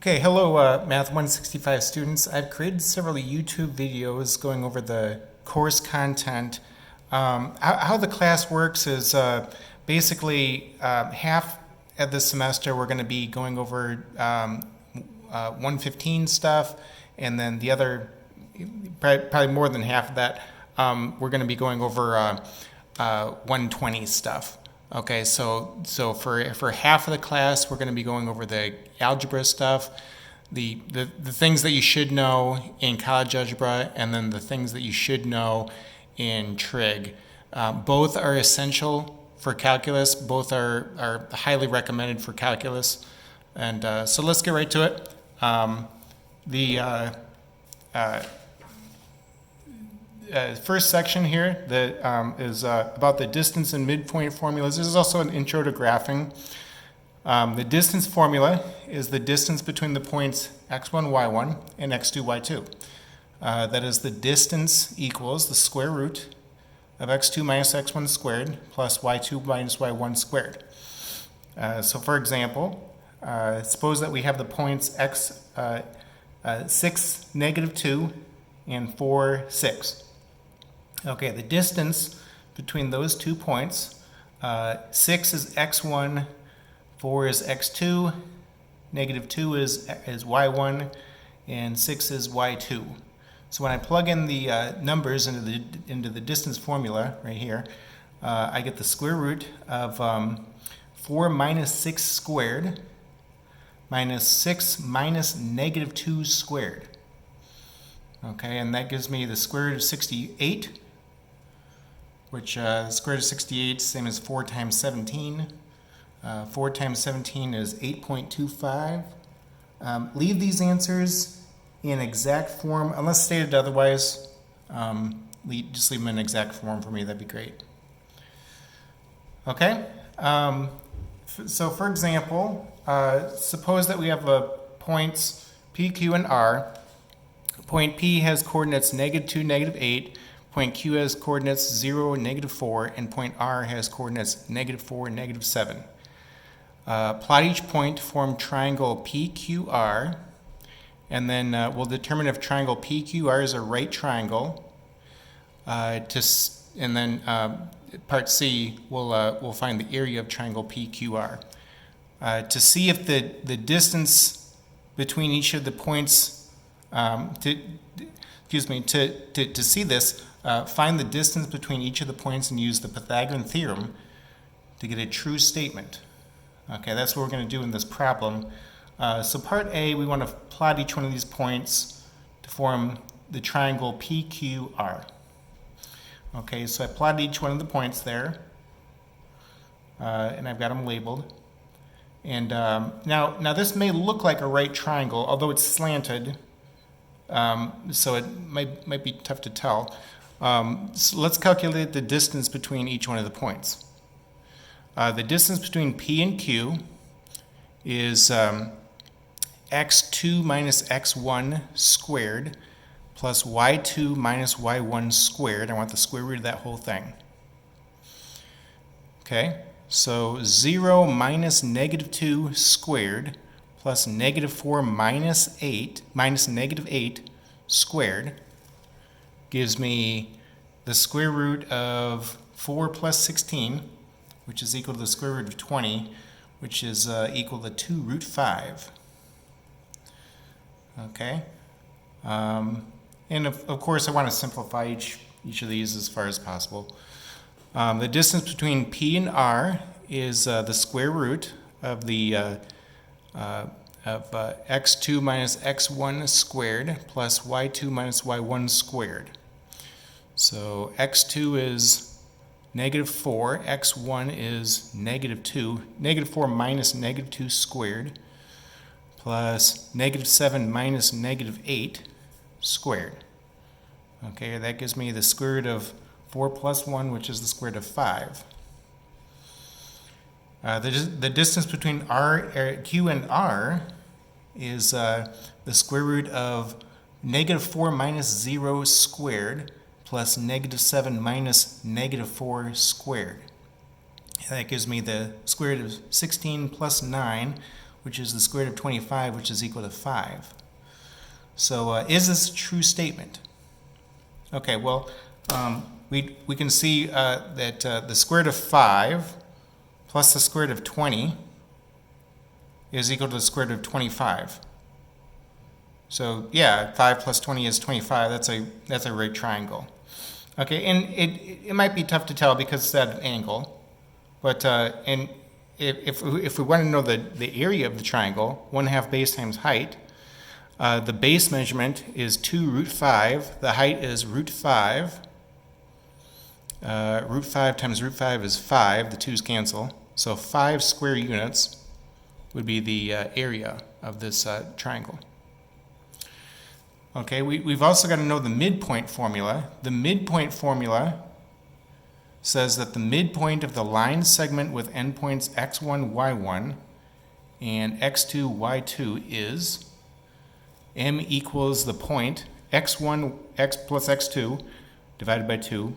Okay, hello Math 165 students. I've created several YouTube videos going over the course content. How the class works is basically half of the semester we're going to be going over 115 stuff, and then the other, probably more than half of that, we're going to be going over 120 stuff. Okay, so for half of the class, we're going to be going over the algebra stuff, the things that you should know in college algebra, and then the things that you should know in trig. Both are essential for calculus. Both are highly recommended for calculus. And so let's get right to it. First section here that is about the distance and midpoint formulas. This is also an intro to graphing. The distance formula is the distance between the points x1, y1 and x2, y2. That is, the distance equals the square root of x2 minus x1 squared plus y2 minus y1 squared. So for example, suppose that we have the points 6, negative 2, and 4, 6. Okay, the distance between those 2 points, 6 is x1, 4 is x2, negative 2 is y1, and 6 is y2. So when I plug in the numbers into the distance formula right here, I get the square root of 4 minus 6 squared minus 6 minus negative 2 squared. Okay, and that gives me the square root of 68, which square root of 68 is the same as 4 times 17. 4 times 17 is 8.25. Leave these answers in exact form, unless stated otherwise. Just leave them in exact form for me, that'd be great. Okay, so for example, suppose that we have points P, Q, and R. Point P has coordinates negative 2, negative 8. Point Q has coordinates 0, negative 4. And point R has coordinates negative 4, negative 7. Plot each point to form triangle PQR. And then we'll determine if triangle PQR is a right triangle. And then part C, we'll find the area of triangle PQR. To see if the distance between each of the points, to see this, find the distance between each of the points and use the Pythagorean theorem to get a true statement. Okay, that's what we're going to do in this problem. So part A, we want to plot each one of these points to form the triangle PQR. Okay, so I plotted each one of the points there, and I've got them labeled. And now this may look like a right triangle, although it's slanted, so it might be tough to tell. So let's calculate the distance between each one of the points. The distance between P and Q is x2 minus x1 squared plus y2 minus y1 squared. I want the square root of that whole thing. Okay, so 0 minus negative 2 squared plus negative 4 minus negative 8 squared gives me the square root of 4 plus 16, which is equal to the square root of 20, which is equal to 2 root 5. Okay, and of course I want to simplify each of these as far as possible. The distance between P and R is the square root of the x2 minus x1 squared plus y2 minus y1 squared. So x2 is negative 4, x1 is negative 2, negative 4 minus negative 2 squared plus negative 7 minus negative 8 squared. Okay, that gives me the square root of 4 plus 1, which is the square root of 5. The distance between Q and R is the square root of negative 4 minus 0 squared plus negative 7 minus negative 4 squared. That gives me the square root of 16 plus 9, which is the square root of 25, which is equal to 5. So is this a true statement? Okay, well, we can see that the square root of 5 plus the square root of 20 is equal to the square root of 25. So yeah, 5 plus 20 is 25. That's a right triangle. Okay, and it might be tough to tell because it's at an angle, but and if we want to know the area of the triangle, 1/2 base times height, the base measurement is 2 root 5. The height is root 5. Root 5 times root 5 is 5. The 2's cancel. So 5 square units would be the area of this triangle. Okay, we've also got to know the midpoint formula. The midpoint formula says that the midpoint of the line segment with endpoints x1, y1 and x2, y2 is m equals the point x1 x plus x2 divided by 2,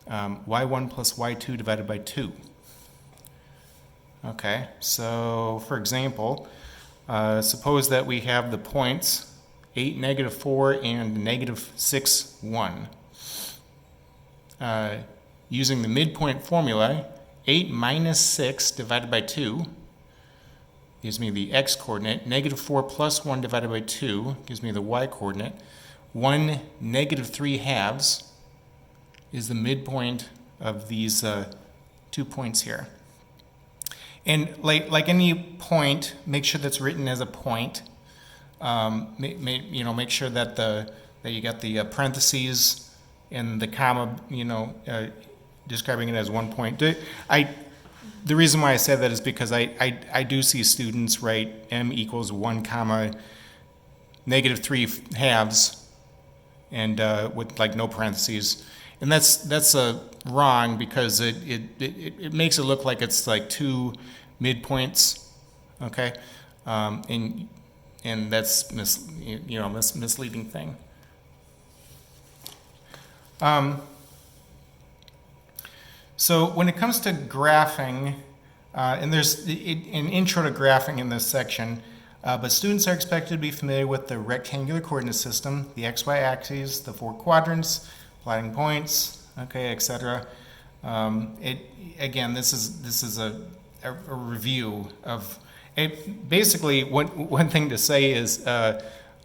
y1 plus y2 divided by 2. Okay, so for example, suppose that we have the points 8, negative 4, and negative 6, 1. Using the midpoint formula, 8 minus 6 divided by 2 gives me the x-coordinate. Negative 4 plus 1 divided by 2 gives me the y-coordinate. 1 negative 3 halves is the midpoint of these 2 points here. And like any point, make sure that's written as a point. Make sure that that you got the parentheses and the comma, describing it as 1 point. The reason why I said that is because I do see students write m equals 1 comma negative 3 halves and with like no parentheses, and that's wrong because it makes it look like it's like 2 midpoints, okay, and that's misleading thing. So when it comes to graphing, and there's an intro to graphing in this section, but students are expected to be familiar with the rectangular coordinate system, the XY axes, the 4 quadrants, plotting points, okay, etc. Again, this is a review of it. Basically, one thing to say is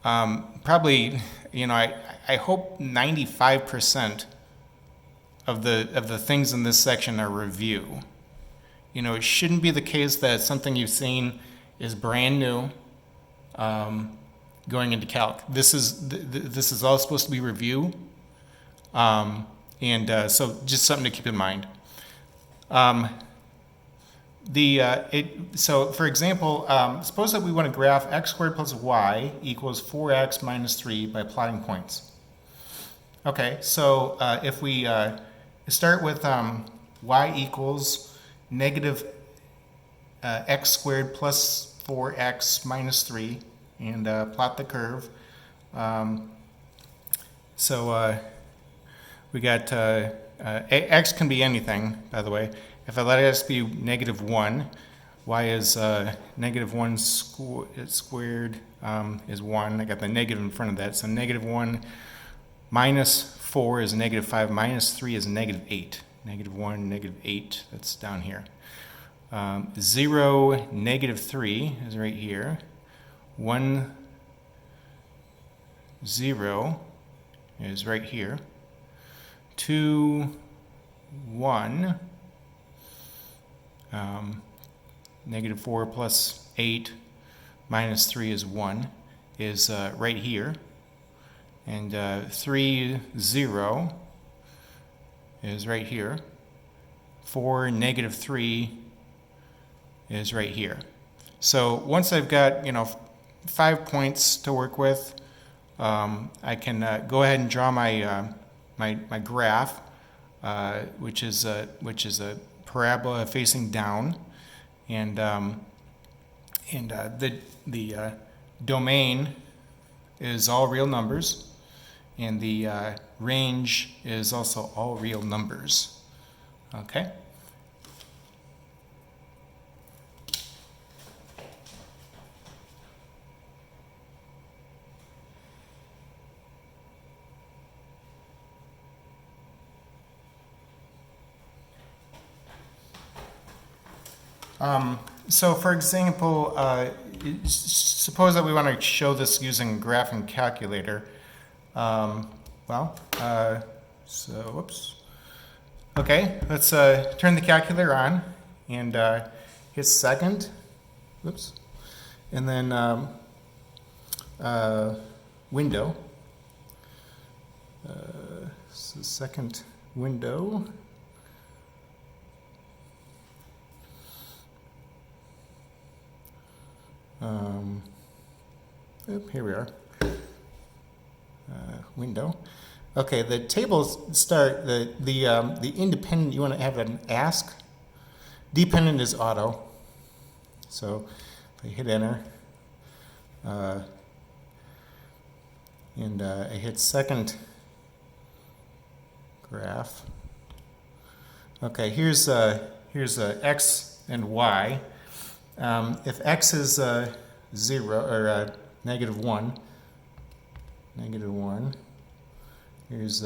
probably, I hope 95% of the things in this section are review. It shouldn't be the case that something you've seen is brand new going into calc. This is all supposed to be review, so just something to keep in mind. So for example, suppose that we want to graph x squared plus y equals 4x minus 3 by plotting points. Okay, so if we start with y equals negative x squared plus 4x minus 3 and plot the curve. We got x can be anything, by the way. If I let x be negative 1, y is negative 1 squared is 1. I got the negative in front of that. So negative 1 minus 4 is negative 5, minus 3 is negative 8. Negative 1, negative 8, that's down here. 0, negative 3 is right here. 1, 0 is right here. 2, 1. Negative 4 plus 8 minus 3 is 1 is right here. And 3, 0 is right here. 4, negative 3 is right here. So once I've got 5 points to work with, I can go ahead and draw my my graph, which is a parabola facing down, and the domain is all real numbers, and the range is also all real numbers. Okay. So for example, suppose that we want to show this using graphing calculator. Whoops. Okay, let's turn the calculator on and hit second. Whoops. And then window. So second window. Here we are. Window. Okay, the tables start the independent. You want to have an ask. Dependent is auto. So if I hit enter, and I hit second graph. Okay, here's x and y. If x is 0 or -1, here's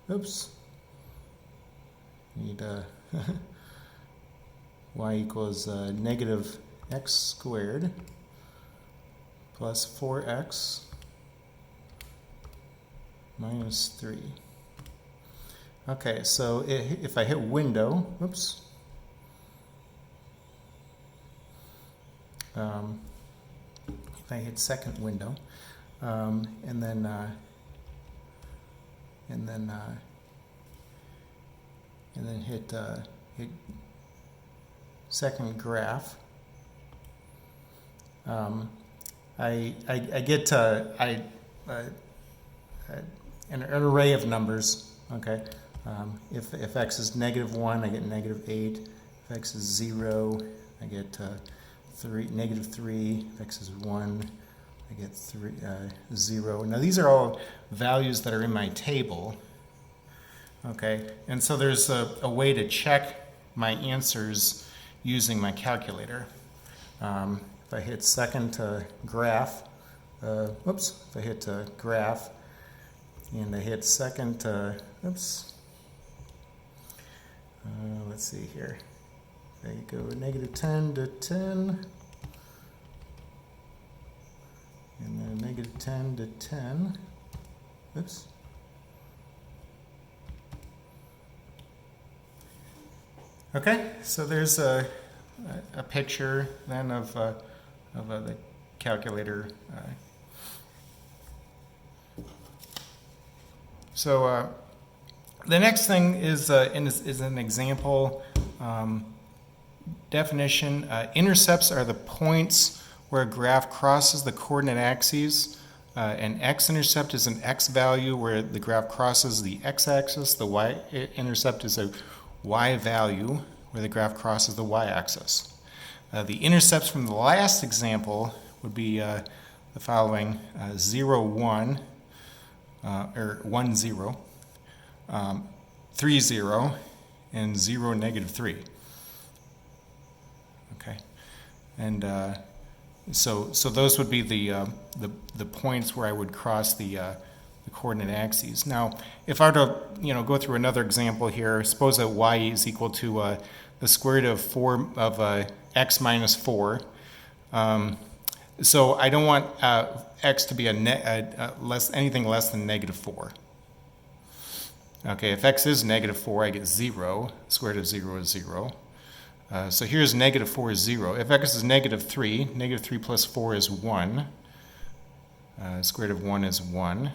oops. Need y equals negative x squared plus 4x minus 3. Okay, so if I hit window, whoops. If I hit second window, and then hit second graph, I get an array of numbers. Okay, if x is -1, I get -8. If x is 0, I get -3. If x is 1, I get 0. Now these are all values that are in my table. Okay, and so there's a way to check my answers using my calculator. If I hit second graph, if I hit graph, and I hit second, let's see here. If I go -10 to 10, and then -10 to 10, oops. Okay, so there's a picture then of the calculator. So the next thing is an example definition. Intercepts are the points where a graph crosses the coordinate axes. An x-intercept is an x value where the graph crosses the x-axis. The y-intercept is a y value where the graph crosses the y-axis. The intercepts from the last example would be the following: 0, 1, or 1, 0, 3, 0, and 0, -3. Okay, and so those would be the points where I would cross the coordinate axes. Now, if I were to go through another example here, suppose that y is equal to the square root of x minus 4. So I don't want x to be anything less than -4. Okay, if x is -4, I get 0. Square root of 0 is 0. So here's -4 is 0. If x is -3, -3 plus 4 is 1. Square root of 1 is 1.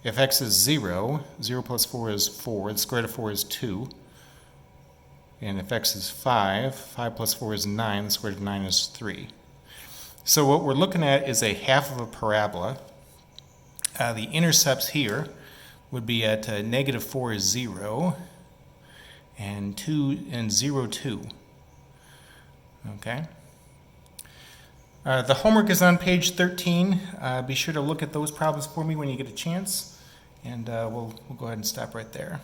If x is 0, 0 plus 4 is 4. The square root of 4 is 2. And if x is 5, 5 plus 4 is 9. The square root of 9 is 3. So what we're looking at is a half of a parabola. The intercepts here would be at -4 is 0, and 2 and 0, 2. Okay. The homework is on page 13. Be sure to look at those problems for me when you get a chance, and we'll go ahead and stop right there.